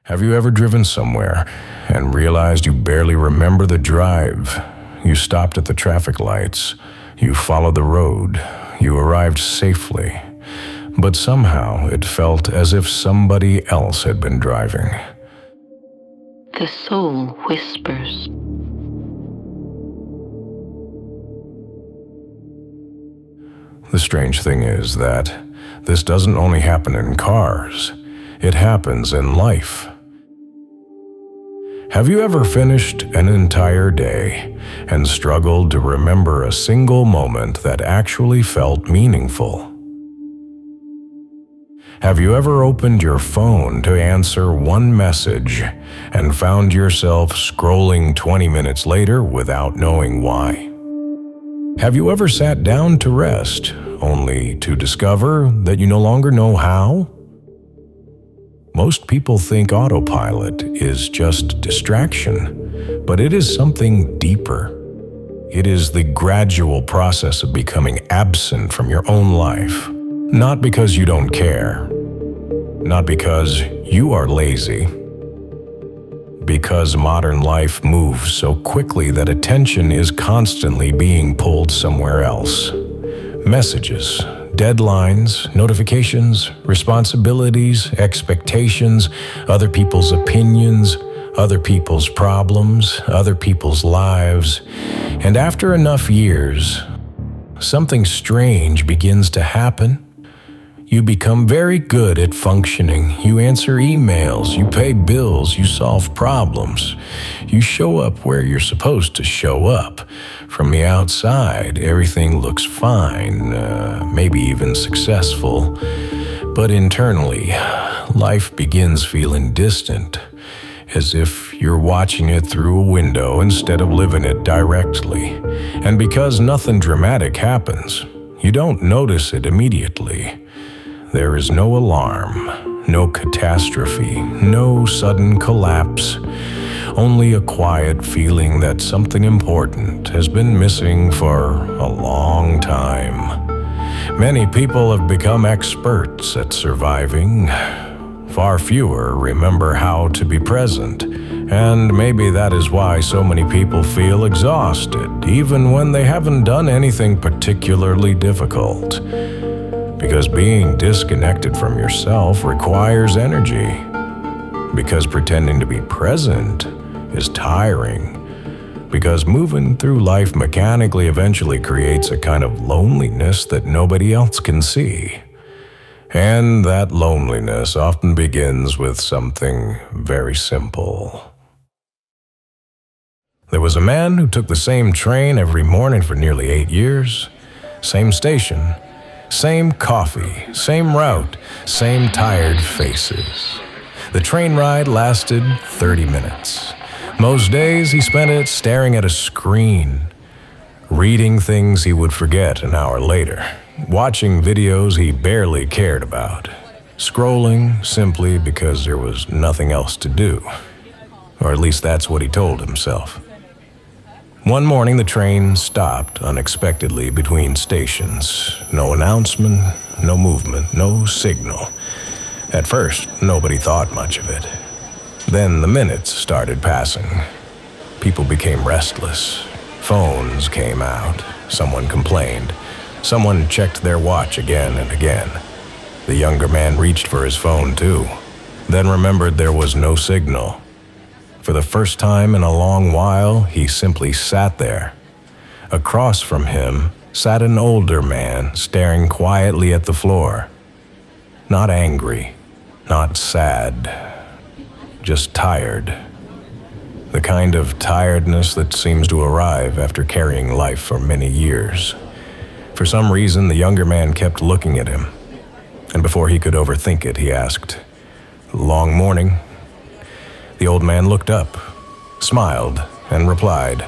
Have you ever driven somewhere and realized you barely remember the drive? You stopped at the traffic lights, you followed the road, you arrived safely, but somehow it felt as if somebody else had been driving. The soul whispers. The strange thing is that this doesn't only happen in cars, it happens in life. Have you ever finished an entire day and struggled to remember a single moment that actually felt meaningful? Have you ever opened your phone to answer one message and found yourself scrolling 20 minutes later without knowing why? Have you ever sat down to rest only to discover that you no longer know how? Most people think autopilot is just distraction, but it is something deeper. It is the gradual process of becoming absent from your own life. Not because you don't care, not because you are lazy, because modern life moves so quickly that attention is constantly being pulled somewhere else. Messages, deadlines, notifications, responsibilities, expectations, other people's opinions, other people's problems, other people's lives. And after enough years, something strange begins to happen. You become very good at functioning. You answer emails, you pay bills, you solve problems. You show up where you're supposed to show up. From the outside, everything looks fine, maybe even successful. But internally, life begins feeling distant, as if you're watching it through a window instead of living it directly. And because nothing dramatic happens, you don't notice it immediately. There is no alarm, no catastrophe, no sudden collapse, only a quiet feeling that something important has been missing for a long time. Many people have become experts at surviving. Far fewer remember how to be present, and maybe that is why so many people feel exhausted, even when they haven't done anything particularly difficult. Because being disconnected from yourself requires energy. Because pretending to be present is tiring. Because moving through life mechanically eventually creates a kind of loneliness that nobody else can see. And that loneliness often begins with something very simple. There was a man who took the same train every morning for nearly 8 years, same station, same coffee, same route, same tired faces. The train ride lasted 30 minutes. Most days he spent it staring at a screen, reading things he would forget an hour later, watching videos he barely cared about, scrolling simply because there was nothing else to do. Or at least that's what he told himself. One morning, the train stopped unexpectedly between stations. No announcement, no movement, no signal. At first, nobody thought much of it. Then the minutes started passing. People became restless. Phones came out. Someone complained. Someone checked their watch again and again. The younger man reached for his phone too, then remembered there was no signal. For the first time in a long while, he simply sat there. Across from him sat an older man staring quietly at the floor. Not angry, not sad, just tired. The kind of tiredness that seems to arrive after carrying life for many years. For some reason, the younger man kept looking at him. And before he could overthink it, he asked, "Long morning?" The old man looked up, smiled, and replied,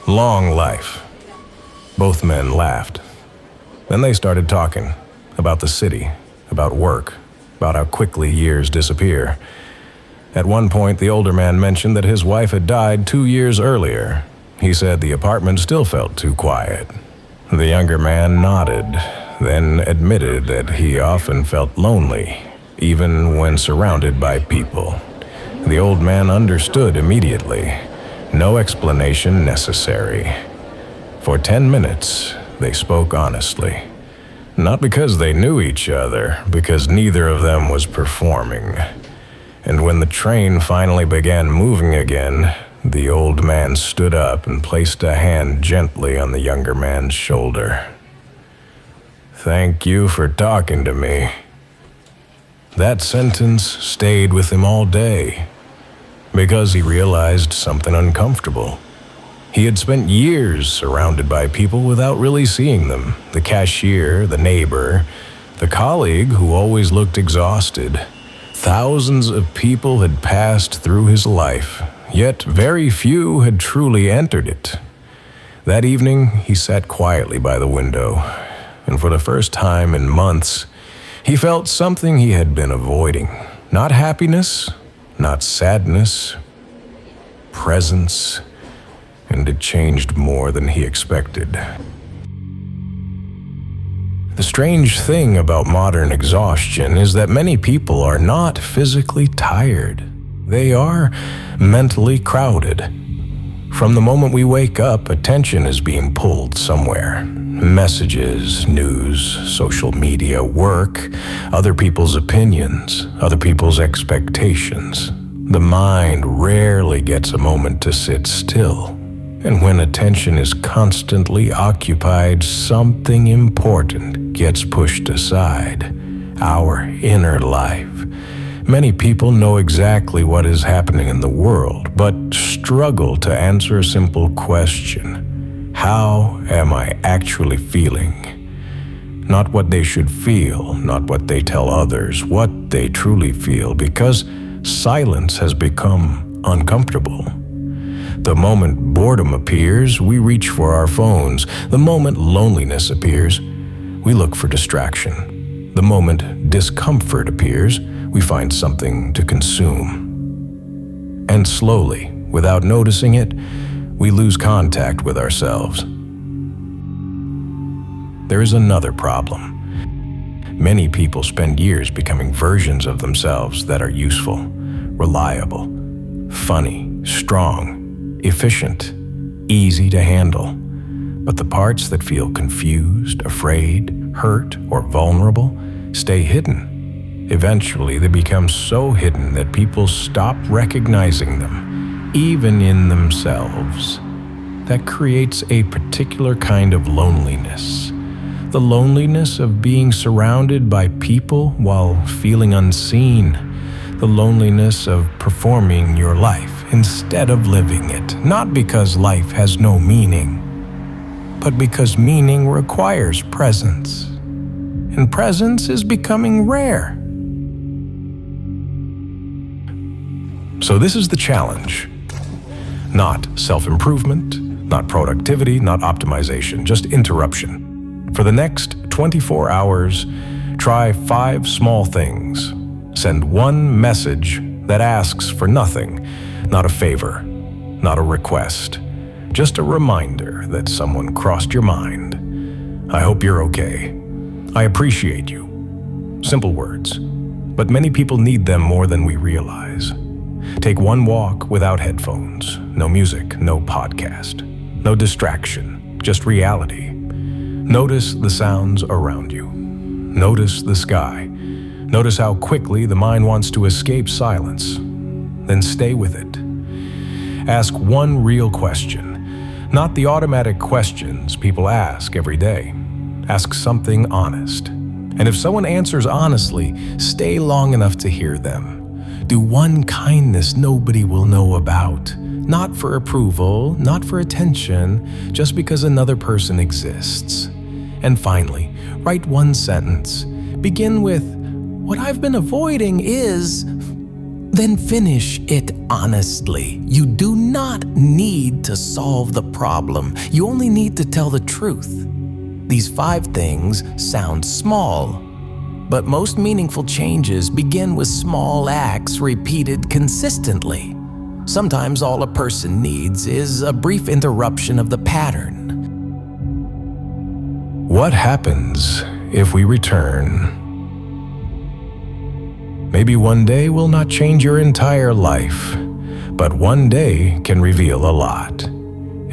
"Long life." Both men laughed. Then they started talking about the city, about work, about how quickly years disappear. At one point, the older man mentioned that his wife had died 2 years earlier. He said the apartment still felt too quiet. The younger man nodded, then admitted that he often felt lonely, even when surrounded by people. The old man understood immediately. No explanation necessary. For 10 minutes, they spoke honestly. Not because they knew each other, because neither of them was performing. And when the train finally began moving again, the old man stood up and placed a hand gently on the younger man's shoulder. "Thank you for talking to me." That sentence stayed with him all day, because he realized something uncomfortable. He had spent years surrounded by people without really seeing them. The cashier, the neighbor, the colleague who always looked exhausted. Thousands of people had passed through his life, yet very few had truly entered it. That evening, he sat quietly by the window, and for the first time in months, he felt something he had been avoiding. Not happiness, not sadness, presence, and it changed more than he expected. The strange thing about modern exhaustion is that many people are not physically tired. They are mentally crowded. From the moment we wake up, attention is being pulled somewhere. Messages, news, social media, work, other people's opinions, other people's expectations. The mind rarely gets a moment to sit still. And when attention is constantly occupied, something important gets pushed aside. Our inner life. Many people know exactly what is happening in the world, but struggle to answer a simple question. How am I actually feeling? Not what they should feel, not what they tell others, what they truly feel, because silence has become uncomfortable. The moment boredom appears, we reach for our phones. The moment loneliness appears, we look for distraction. The moment discomfort appears, we find something to consume. And slowly, without noticing it, we lose contact with ourselves. There is another problem. Many people spend years becoming versions of themselves that are useful, reliable, funny, strong, efficient, easy to handle. But the parts that feel confused, afraid, hurt, or vulnerable stay hidden. Eventually, they become so hidden that people stop recognizing them, even in themselves. That creates a particular kind of loneliness. The loneliness of being surrounded by people while feeling unseen. The loneliness of performing your life instead of living it. Not because life has no meaning, but because meaning requires presence. And presence is becoming rare. So this is the challenge. Not self-improvement, not productivity, not optimization, just interruption. For the next 24 hours, try 5 small things. Send one message that asks for nothing, not a favor, not a request, just a reminder that someone crossed your mind. I hope you're okay. I appreciate you. Simple words, but many people need them more than we realize. Take one walk without headphones, no music, no podcast, no distraction, just reality. Notice the sounds around you. Notice the sky. Notice how quickly the mind wants to escape silence. Then stay with it. Ask one real question, not the automatic questions people ask every day. Ask something honest. And if someone answers honestly, stay long enough to hear them. Do one kindness nobody will know about. Not for approval, not for attention, just because another person exists. And finally, write one sentence. Begin with, "What I've been avoiding is..." Then finish it honestly. You do not need to solve the problem. You only need to tell the truth. These 5 things sound small, but most meaningful changes begin with small acts repeated consistently. Sometimes all a person needs is a brief interruption of the pattern. What happens if we return? Maybe one day will not change your entire life, but one day can reveal a lot.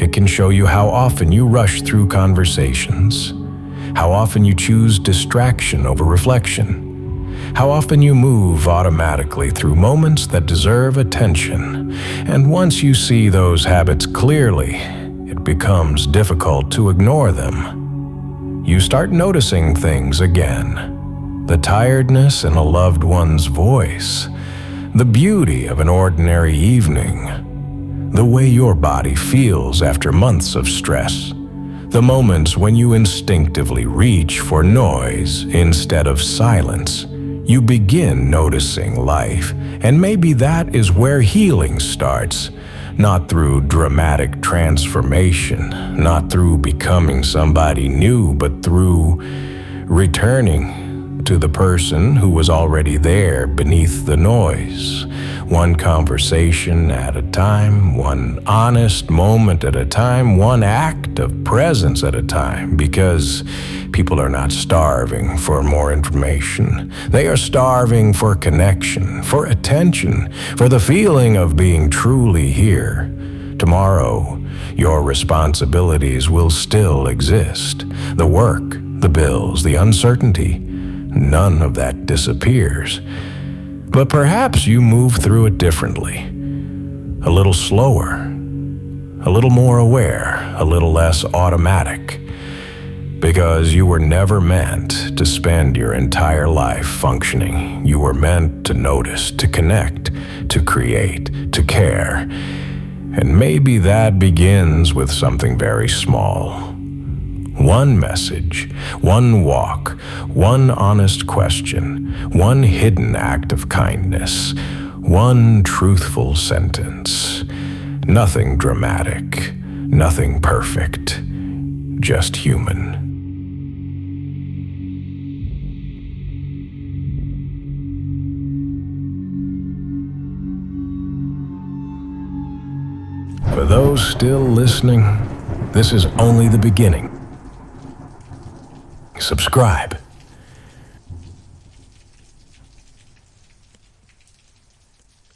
It can show you how often you rush through conversations, how often you choose distraction over reflection, how often you move automatically through moments that deserve attention. And once you see those habits clearly, it becomes difficult to ignore them. You start noticing things again. The tiredness in a loved one's voice, the beauty of an ordinary evening, the way your body feels after months of stress, the moments when you instinctively reach for noise instead of silence. You begin noticing life, and maybe that is where healing starts. Not through dramatic transformation, not through becoming somebody new, but through returning to the person who was already there beneath the noise. One conversation at a time, one honest moment at a time, one act of presence at a time, because people are not starving for more information. They are starving for connection, for attention, for the feeling of being truly here. Tomorrow, your responsibilities will still exist. The work, the bills, the uncertainty, none of that disappears. But perhaps you move through it differently. A little slower, a little more aware, a little less automatic. Because you were never meant to spend your entire life functioning. You were meant to notice, to connect, to create, to care. And maybe that begins with something very small. One message, one walk, one honest question, one hidden act of kindness, one truthful sentence. Nothing dramatic, nothing perfect, just human. For those still listening, this is only the beginning. Subscribe.